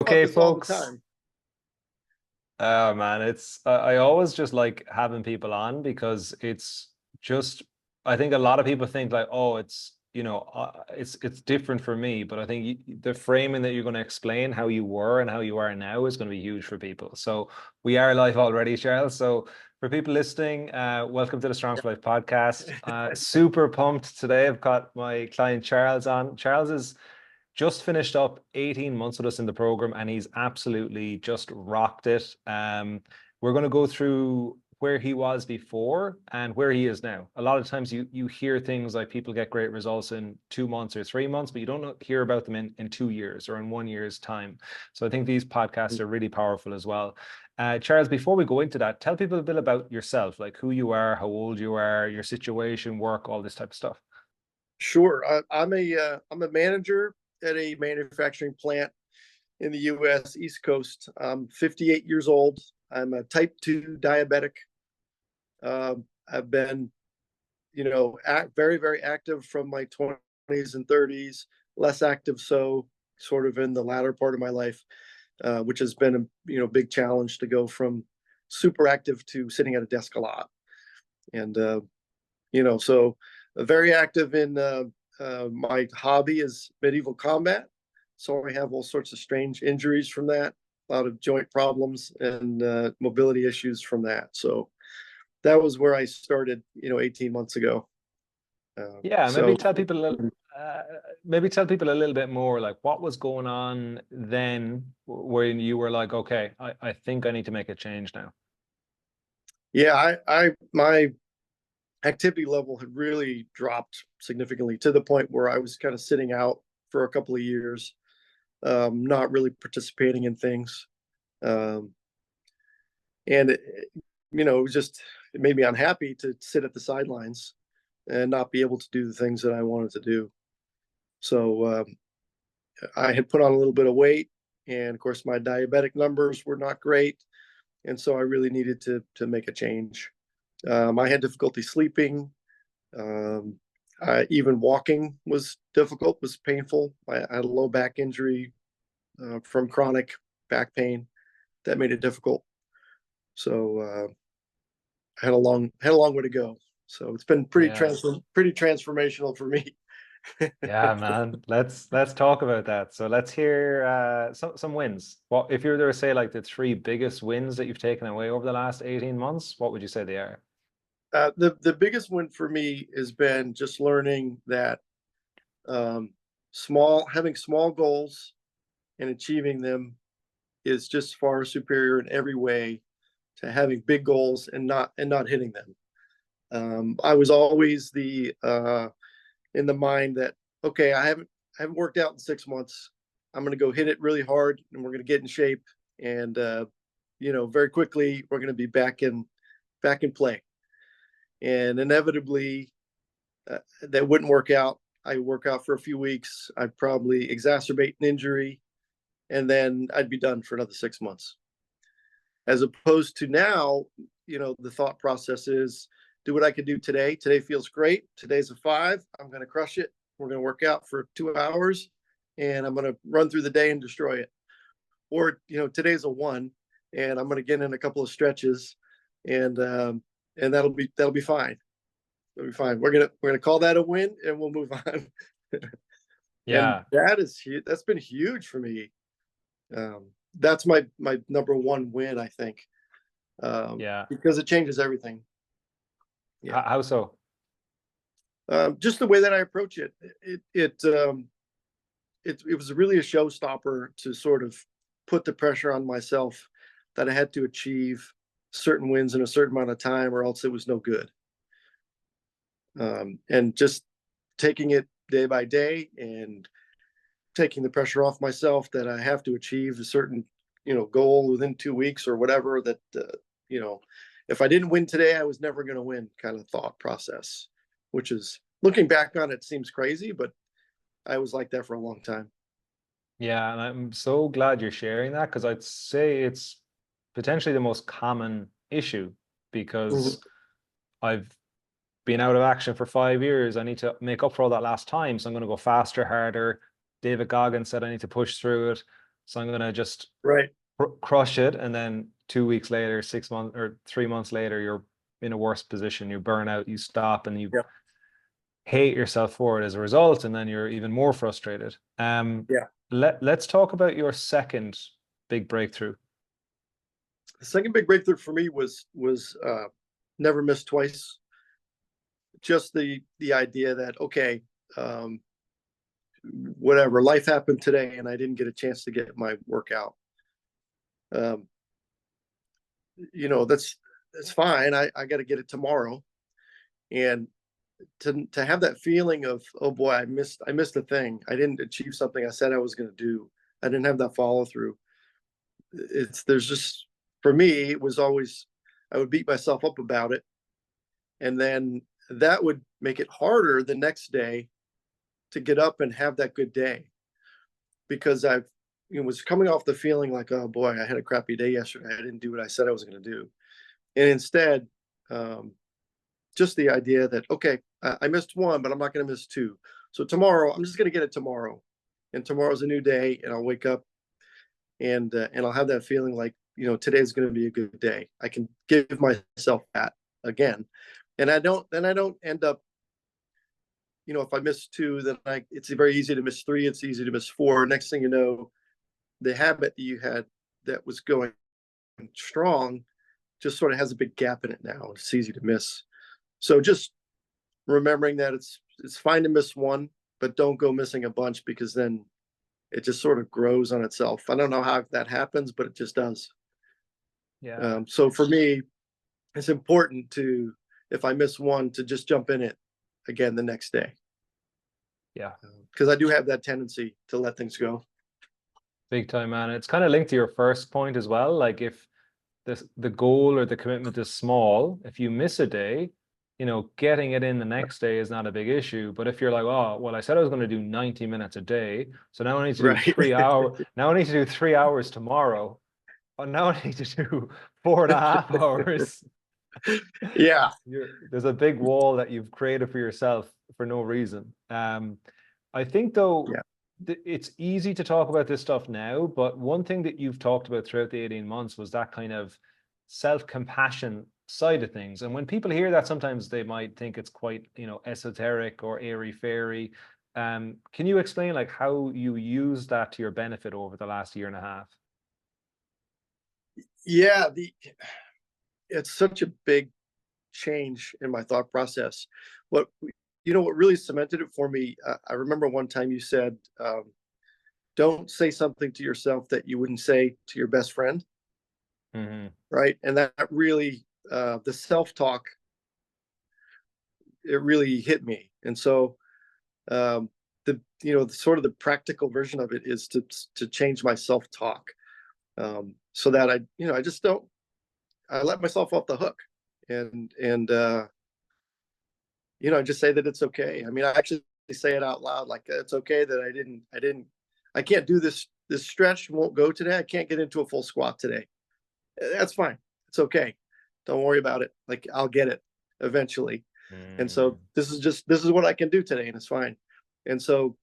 About Okay, this all the folks. time. Oh man, it's I always just like having people on because it's just I think a lot of people think like, oh, it's different for me, but I think the framing that you're going to explain how you were and how you are now is going to be huge for people. So we are live already, Charles. So for people listening, welcome to the Strong for Life podcast. Super pumped today. I've got my client Charles on. Charles is just finished up 18 months with us in the program and he's absolutely just rocked it. We're going to go through where he was before and where he is now. A lot of times you hear things like people get great results in 2 months or 3 months, but you don't hear about them in 2 years or in 1 year's time. So I think these podcasts are really powerful as well. Charles, before we go into that, tell people a bit about yourself, like who you are, how old you are, your situation, work, all this type of stuff. Sure. I'm a manager at a manufacturing plant in the U.S. East Coast. I'm 58 years old. I'm a type 2 diabetic. I've been, very, very active from my 20s and 30s, less active so sort of in the latter part of my life, which has been a big challenge to go from super active to sitting at a desk a lot. And so very active in my hobby is medieval combat. So I have all sorts of strange injuries from that, a lot of joint problems and mobility issues from that. So that was where I started, 18 months ago. Yeah, So uh, maybe tell people a little bit more, like what was going on then when you were like, okay, I think I need to make a change now. yeah, my activity level had really dropped significantly to the point where I was kind of sitting out for a couple of years, not really participating in things. Um, and it was just, it made me unhappy to sit at the sidelines and not be able to do the things that I wanted to do. So I had put on a little bit of weight, and of course my diabetic numbers were not great, and so I really needed to make a change. I had difficulty sleeping. Um, even walking was difficult, was painful. I had a low back injury from chronic back pain that made it difficult. So I had a long way to go. So it's been Yeah. pretty transformational for me. Yeah, man. Let's talk about that. So let's hear some wins. What if you were to say like the three biggest wins that you've taken away over the last 18 months, what would you say they are? The biggest win for me has been just learning that um, having small goals and achieving them is just far superior in every way to having big goals and not hitting them. I was always the in the mind that, okay, I haven't worked out in 6 months. I'm going to go hit it really hard, and we're going to get in shape, and very quickly we're going to be back in play. And inevitably, that wouldn't work out. I work out for a few weeks. I'd probably exacerbate an injury, and then I'd be done for another 6 months. As opposed to now, the thought process is do what I can do today. Today feels great. Today's a 5. I'm going to crush it. We're going to work out for 2 hours, and I'm going to run through the day and destroy it. Or, today's a 1, and I'm going to get in a couple of stretches, and that'll be fine. It'll be fine. We're gonna call that a win, and we'll move on. And Yeah. that's been huge for me. That's my number one win, I think, Yeah. because it changes everything. Yeah, How so? just the way that I approach it. It was really a showstopper to sort of put the pressure on myself that I had to achieve certain wins in a certain amount of time, or else it was no good. And just taking it day by day and taking the pressure off myself that I have to achieve a certain goal within 2 weeks or whatever, that you know if I didn't win today, I was never going to win, kind of thought process, which is, looking back on it, seems crazy, but I was like that for a long time. Yeah, and I'm so glad you're sharing that because I'd say it's potentially the most common issue because Mhm. I've been out of action for 5 years. I need to make up for all that last time. So I'm going to go faster, harder. David Goggins said I need to push through it. So I'm going to just Right. crush it. And then 2 weeks later, 6 months or 3 months later, you're in a worse position. You burn out, you stop, and you Yeah. hate yourself for it as a result. And then you're even more frustrated. Yeah. Let's talk about your second big breakthrough. The second big breakthrough for me was never miss twice. Just the idea that, okay, um, whatever, life happened today and I didn't get a chance to get my workout. Um, that's fine. I got to get it tomorrow. And to have that feeling of, oh boy, I missed a thing. I didn't achieve something I said I was going to do. I didn't have that follow through. There's just, for me, it was always, I would beat myself up about it. And then that would make it harder the next day to get up and have that good day, because was coming off the feeling like, oh boy, I had a crappy day yesterday. I didn't do what I said I was going to do. And instead, um, just the idea that, okay, I missed one, but I'm not going to miss two. So tomorrow, I'm just going to get it tomorrow. And tomorrow's a new day, and I'll wake up and I'll have that feeling like, today's going to be a good day. I can give myself that again. And I don't end up, if I miss two, then it's very easy to miss three. It's easy to miss four. Next thing you know, the habit that you had that was going strong just sort of has a big gap in it now. It's easy to miss. So just remembering that it's fine to miss one, but don't go missing a bunch, because then it just sort of grows on itself. I don't know how that happens, but it just does. Yeah. So for me, it's important to, if I miss one, to just jump in it again the next day. Yeah. Because I do have that tendency to let things go. Big time, man. It's kind of linked to your first point as well. Like if the goal or the commitment is small, if you miss a day, getting it in the next day is not a big issue. But if you're like, oh, well, I said I was going to do 90 minutes a day, so now I need to do Right. 3 hours. Now I need to do 3 hours tomorrow. But now I need to do 4.5 hours. Yeah. There's a big wall that you've created for yourself for no reason. I think though, Yeah. it's easy to talk about this stuff now, but one thing that you've talked about throughout the 18 months was that kind of self-compassion side of things. And when people hear that, sometimes they might think it's quite, esoteric or airy-fairy. Can you explain like how you use that to your benefit over the last year and a half? Yeah. It's such a big change in my thought process. What what really cemented it for me, I remember one time you said, don't say something to yourself that you wouldn't say to your best friend. Mm-hmm. Right. And that really, the self-talk, it really hit me. And so, the sort of the practical version of it is to change my self-talk, so that I just don't, I let myself off the hook, and I just say that it's okay. I mean, I actually say it out loud, like, it's okay that I can't do this stretch, won't go today. I can't get into a full squat today. That's fine. It's okay. Don't worry about it. Like, I'll get it eventually. And so this is what I can do today, and it's fine. And so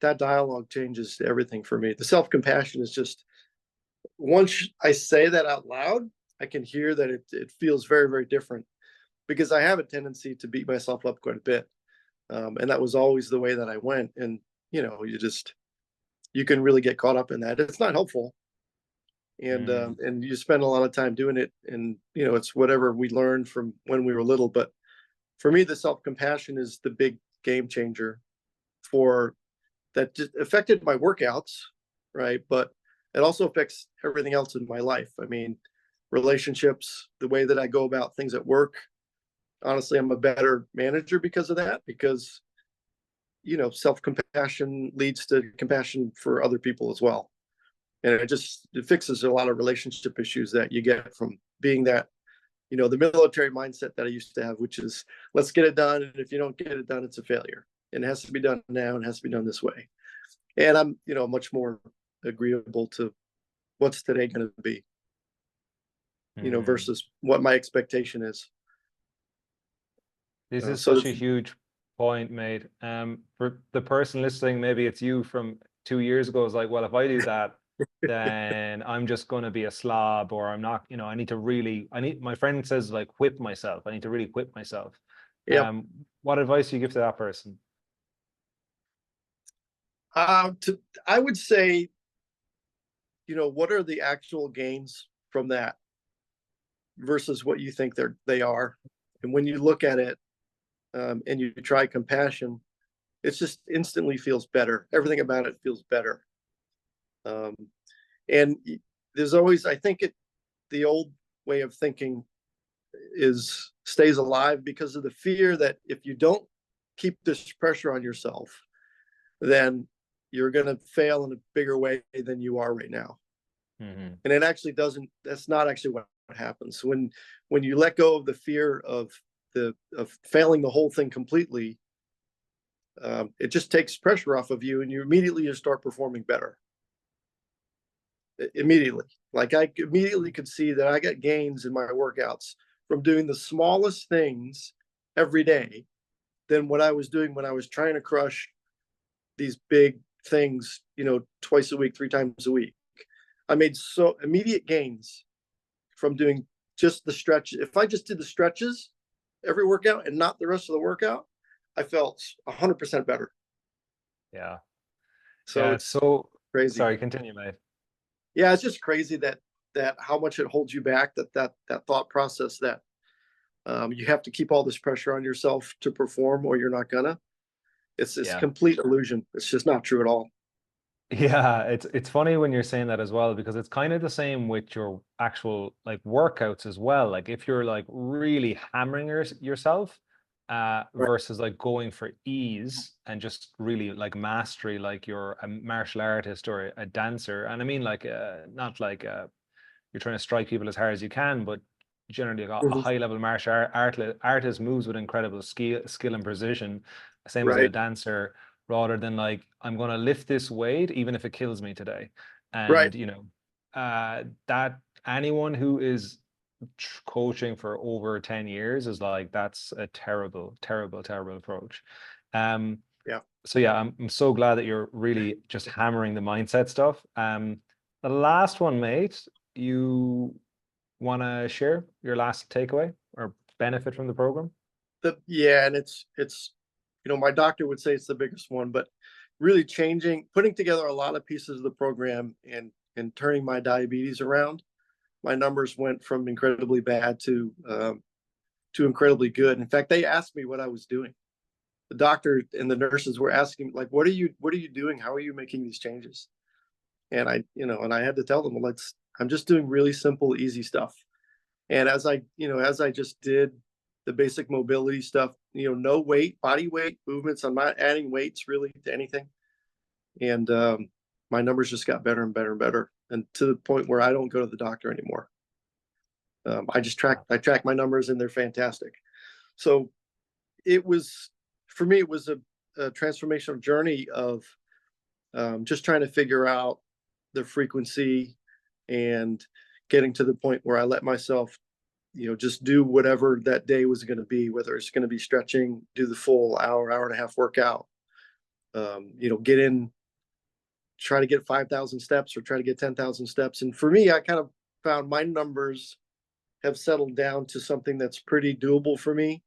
that dialogue changes everything for me. The self-compassion is just, once I say that out loud, I can hear that it feels very, very different, because I have a tendency to beat myself up quite a bit. And that was always the way that I went. And, you can really get caught up in that. It's not helpful. And you spend a lot of time doing it. And, it's whatever we learned from when we were little. But for me, the self-compassion is the big game changer for that. Just affected my workouts, right? But it also affects everything else in my life. I mean, relationships, the way that I go about things at work. Honestly, I'm a better manager because of that, because, self-compassion leads to compassion for other people as well. And it fixes a lot of relationship issues that you get from being that, the military mindset that I used to have, which is, let's get it done. And if you don't get it done, it's a failure. And it has to be done now, and it has to be done this way. And I'm, much more agreeable to what's today going to be, versus what my expectation is. This is So such a huge point made. For the person listening, maybe it's you from 2 years ago, is like, well, if I do that, then I'm just going to be a slob, or I'm not, I need to really, my friend says like whip myself. I need to really whip myself. Yep. What advice do you give to that person? To I would say, what are the actual gains from that versus what you think they are, and when you look at it, and you try compassion, it just instantly feels better. Everything about it feels better. Um, and there's always, I think the old way of thinking is stays alive because of the fear that if you don't keep this pressure on yourself, then you're going to fail in a bigger way than you are right now. Mhm. And it actually doesn't, that's not actually what happens when you let go of the fear of failing the whole thing completely. It just takes pressure off of you, and you immediately just start performing better. Immediately, like I immediately could see that I got gains in my workouts from doing the smallest things every day than what I was doing when I was trying to crush these big things, twice a week, 3 times a week. I made so immediate gains from doing just the stretch. If I just did the stretches every workout and not the rest of the workout, I felt 100% better. Yeah. So Yeah. It's it's so, crazy. sorry, continue, mate. Yeah, it's just crazy that how much it holds you back. That thought process that you have to keep all this pressure on yourself to perform, or you're not gonna. It's Yeah. complete illusion. It's just not true at all. Yeah, it's funny when you're saying that as well, because it's kind of the same with your actual like workouts as well. Like if you're like really hammering yourself, Right. versus like going for ease and just really like mastery, like you're a martial artist or a dancer. And I mean like not like you're trying to strike people as hard as you can, but generally a Mhm. high level martial artist moves with incredible skill and precision, same as a Right. dancer, rather than like I'm going to lift this weight even if it kills me today. Right. And that anyone who is coaching for over 10 years is like that's a terrible, terrible, terrible approach. Um, Yeah. so yeah, I'm so glad that you're really just hammering the mindset stuff. The last one, mate, you want to share your last takeaway or benefit from the program? Yeah, and it's my doctor would say it's the biggest one, but really putting together a lot of pieces of the program and turning my diabetes around. My numbers went from incredibly bad to incredibly good. In fact, they asked me what I was doing. The doctor and the nurses were asking, like, what are you doing? How are you making these changes? And I had to tell them, well, I'm just doing really simple, easy stuff. And as I just did the basic mobility stuff, no weight, body weight movements. I'm not adding weights really to anything. And my numbers just got better and better and better, and to the point where I don't go to the doctor anymore. I track my numbers, and they're fantastic. So it was, for me, it was a transformational journey of just trying to figure out the frequency and getting to the point where I let myself, just do whatever that day was going to be, whether it's going to be stretching, do the full hour and a half workout, get in, try to get 5,000 steps or try to get 10,000 steps. And for me, I kind of found my numbers have settled down to something that's pretty doable for me.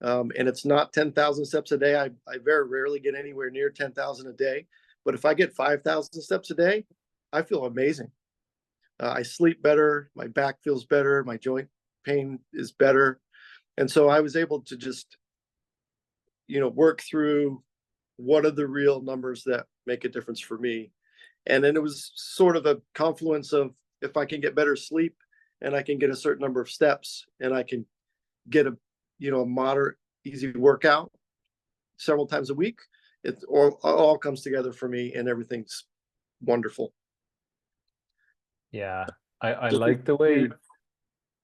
And it's not 10,000 steps a day. I very rarely get anywhere near 10,000 a day. But if I get 5,000 steps a day, I feel amazing. I sleep better. My back feels better. My joint pain is better. And so I was able to just, work through what are the real numbers that make a difference for me. And then it was sort of a confluence of, if I can get better sleep and I can get a certain number of steps and I can get a moderate, easy workout several times a week, it all comes together for me and everything's wonderful. Yeah, I So like the huge. way,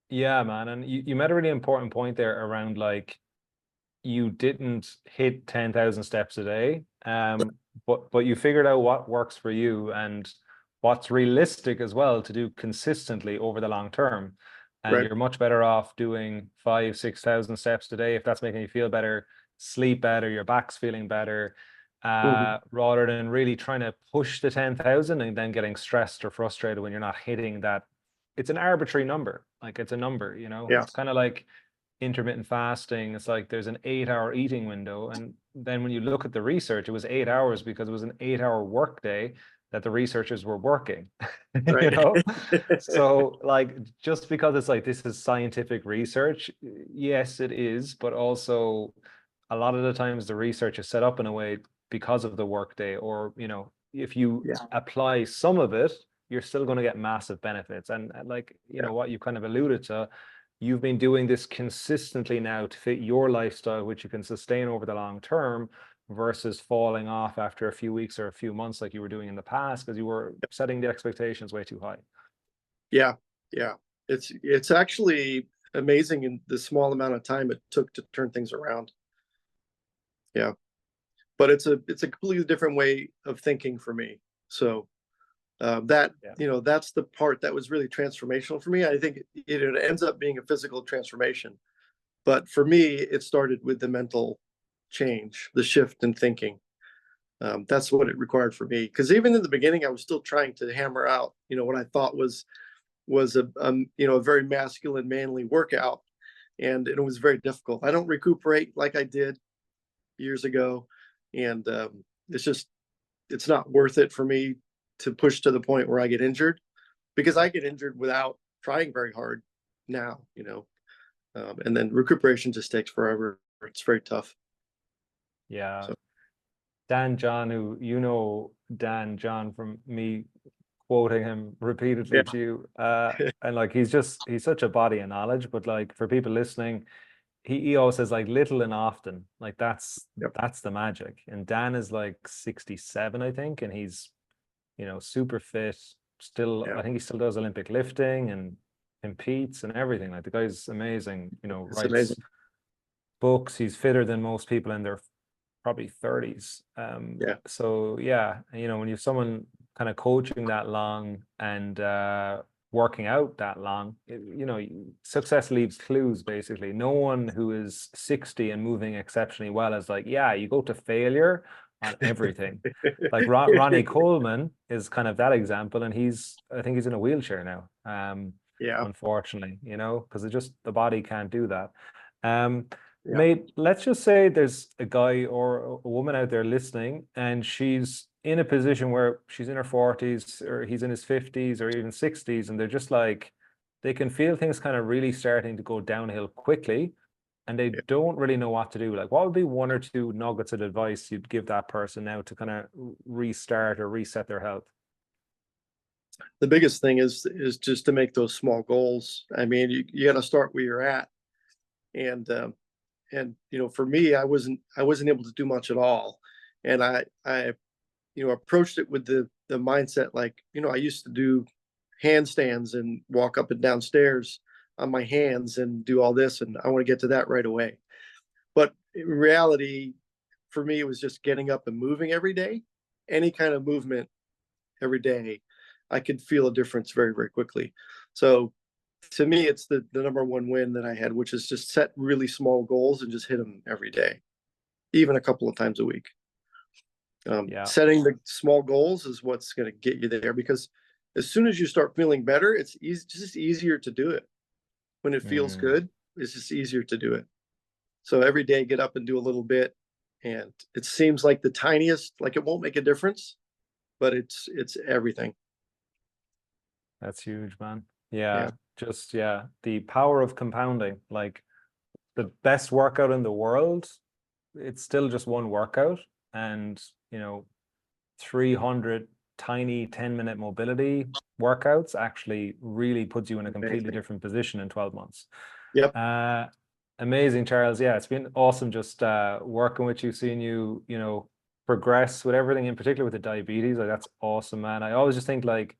yeah, man. And you made a really important point there around like you didn't hit 10,000 steps a day, but you figured out what works for you and what's realistic as well to do consistently over the long term. And Right. you're much better off doing 5, 6,000 steps a day if that's making you feel better, sleep better, your back's feeling better. Mhm. rather than really trying to push the 10,000 and then getting stressed or frustrated when you're not hitting that. It's an arbitrary number. Like it's a number, you know, Yeah, it's kind of like intermittent fasting. It's like there's an 8 hour eating window. And then when you look at the research, it was 8 hours because it was an 8 hour work day that the researchers were working, you right. know? So like, just because it's like, this is scientific research, yes, it is, but also a lot of the times the research is set up in a way because of the workday, or, you know, if you Yeah, apply some of it, you're still going to get massive benefits. And like, you yeah, know, what you kind of alluded to, you've been doing this consistently now to fit your lifestyle, which you can sustain over the long term versus falling off after a few weeks or a few months like you were doing in the past because you were setting the expectations way too high. yeah, yeah. It's actually amazing in the small amount of time it took to turn things around. Yeah, but it's a completely different way of thinking for me. So that, Yeah. that's the part that was really transformational for me. I think it ends up being a physical transformation, but for me, it started with the mental change, the shift in thinking. That's what it required for me. Because even in the beginning, I was still trying to hammer out, what I thought was a very masculine, manly workout, and it was very difficult. I don't recuperate like I did years ago, and it's not worth it for me to push to the point where I get injured, because I get injured without trying very hard now, and then recuperation just takes forever. It's very tough. Yeah. So Dan John, who you know Dan John from me quoting him repeatedly yeah, to you. And like he's such a body of knowledge, but like for people listening, he always says like little and often. Like yep, that's the magic. And Dan is like 67, I think, and he's, you know, super fit. Still, yeah, I think he still does Olympic lifting and competes and everything. Like the guy's amazing, you know, it's writes amazing. books. He's fitter than most people in their probably 30s. Yeah, So yeah, you know, when you have someone kind of coaching that long and working out that long, you know, success leaves clues basically. No one who is 60 and moving exceptionally well is like, yeah, you go to failure on everything. Like Ronnie Coleman is kind of that example, and I think he's in a wheelchair now. yeah, Unfortunately, you know, because it just the body can't do that. Um, yeah. Mate, let's just say there's a guy or a woman out there listening, and she's in a position where she's in her 40s or he's in his 50s or even 60s, and they're just like, they can feel things kind of really starting to go downhill quickly, and they Yeah. don't really know what to do. Like, what would be one or two nuggets of advice you'd give that person now to kind of restart or reset their health? The biggest thing is just to make those small goals. I mean, you got to start where you're at, and for me, I wasn't able to do much at all, and I approached it with the mindset, like, I used to do handstands and walk up and down stairs on my hands and do all this, and I want to get to that right away. But in reality, for me, it was just getting up and moving every day. Any kind of movement every day, I could feel a difference very, very quickly. So to me, it's the number one win that I had, which is just set really small goals and just hit them every day, even a couple of times a week. Yeah. Setting the small goals is what's going to get you there, because as soon as you start feeling better, it's just easier to do it. When it feels Mm, good, it's just easier to do it. So every day, get up and do a little bit, and it seems like the tiniest, like it won't make a difference, but it's everything. that's huge, man. Yeah, Yeah. Just, yeah. The power of compounding. Like, the best workout in the world, it's still just one workout. And, you know, 300 tiny 10-minute mobility workouts actually really puts you in a completely amazing. different position in 12 months. Yep. Uh, Amazing, Charles. Yeah, it's been awesome just working with you, seeing you, you know, progress with everything, in particular with the diabetes. Like, that's awesome, man. I always just think like,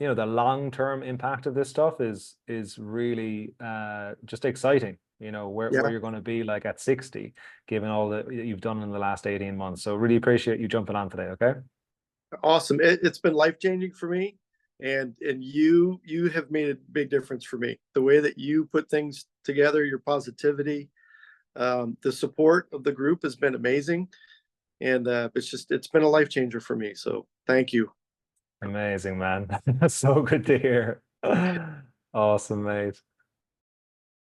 you know, the long-term impact of this stuff is really just exciting, you know, where Yeah. you're going to be like at 60, given all that you've done in the last 18 months. So really appreciate you jumping on today. Okay. Awesome. It's been life changing for me, and you have made a big difference for me. The way that you put things together, your positivity, the support of the group has been amazing. And it's been a life changer for me. So thank you. Amazing, man. That's so good to hear. Awesome, mate.